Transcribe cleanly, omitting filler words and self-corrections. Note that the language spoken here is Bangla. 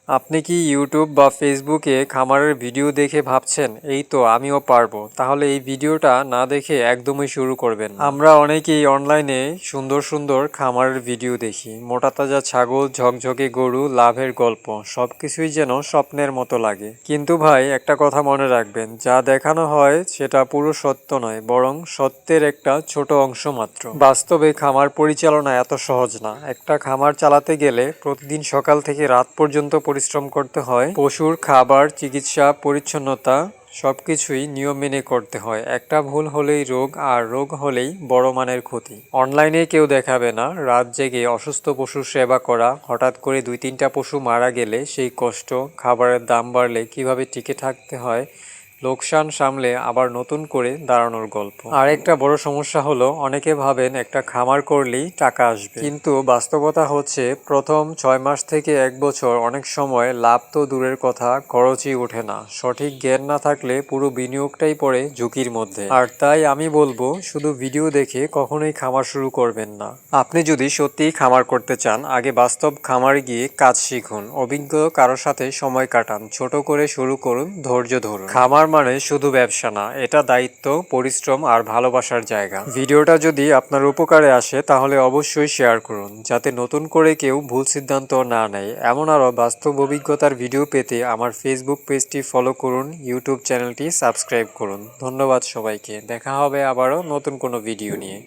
আপনি কি ইউটিউব বা ফেসবুকে খামারের ভিডিও দেখে ভাবছেন এই তো আমিও পারবো, তাহলে এই ভিডিওটা না দেখে একদমই শুরু করবেন না। আমরা অনেকেই অনলাইনে সুন্দর সুন্দর খামারের ভিডিও দেখি, মোটা তাজা ছাগল, ঝকঝকে গরু, লাভের গল্প, সবকিছুই যেন স্বপ্নের মতো লাগে। কিন্তু ভাই একটা কথা মনে রাখবেন, যা দেখানো হয় সেটা পুরো সত্য নয়, বরং সত্যের একটা ছোট অংশ মাত্র। বাস্তবে খামার পরিচালনা এত সহজ না। একটা খামার চালাতে গেলে প্রতিদিন সকাল থেকে রাত পর্যন্ত পরিশ্রম করতে হয়। পশুর খাবার, চিকিৎসা, পরিচ্ছন্নতা সবকিছুই নিয়ম মেনে করতে হয়। একটা ভুল হলেই রোগ, আর রোগ হলেই বড় মানের ক্ষতি। অনলাইনে কেউ দেখাবে না রাত জেগে অসুস্থ পশুর সেবা করা, হঠাৎ করে 2-3টা পশু মারা গেলে সেই কষ্ট, খাবারের দাম বাড়লে কিভাবে টিকে থাকতে হয়, লোকসান সামলে আবার নতুন করে দাঁড়ানোর গল্প। আর একটা বড় সমস্যা হলো, অনেকে ভাবেন একটা খামার করলেই টাকা আসবে, কিন্তু বাস্তবতা হচ্ছে প্রথম 6 মাস থেকে 1 বছর অনেক সময় লাভ তো দূরের কথা, খরচই ওঠে না। সঠিক জ্ঞান না থাকলে পুরো বিনিয়োগটাই পড়ে ঝুঁকির মধ্যে। আর তাই আমি বলবো, শুধু ভিডিও দেখে কখনোই খামার শুরু করবেন না। আপনি যদি সত্যিই খামার করতে চান, আগে বাস্তব খামারে গিয়ে কাজ শিখুন, অভিজ্ঞ কারোর সাথে সময় কাটান, ছোট করে শুরু করুন, ধৈর্য ধরুন। খামার মানে শুধু ব্যবসা না, এটা দায়িত্ব, পরিশ্রম আর ভালোবাসার জায়গা। ভিডিওটা যদি আপনার উপকারে আসে তাহলে অবশ্যই শেয়ার করুন, যাতে নতুন করে কেউ ভুল সিদ্ধান্ত না নেয়। এমন আরও বাস্তব অভিজ্ঞতার ভিডিও পেতে আমার ফেসবুক পেজটি ফলো করুন, ইউটিউব চ্যানেলটি সাবস্ক্রাইব করুন। ধন্যবাদ সবাইকে, দেখা হবে আবারও নতুন কোনো ভিডিও নিয়ে।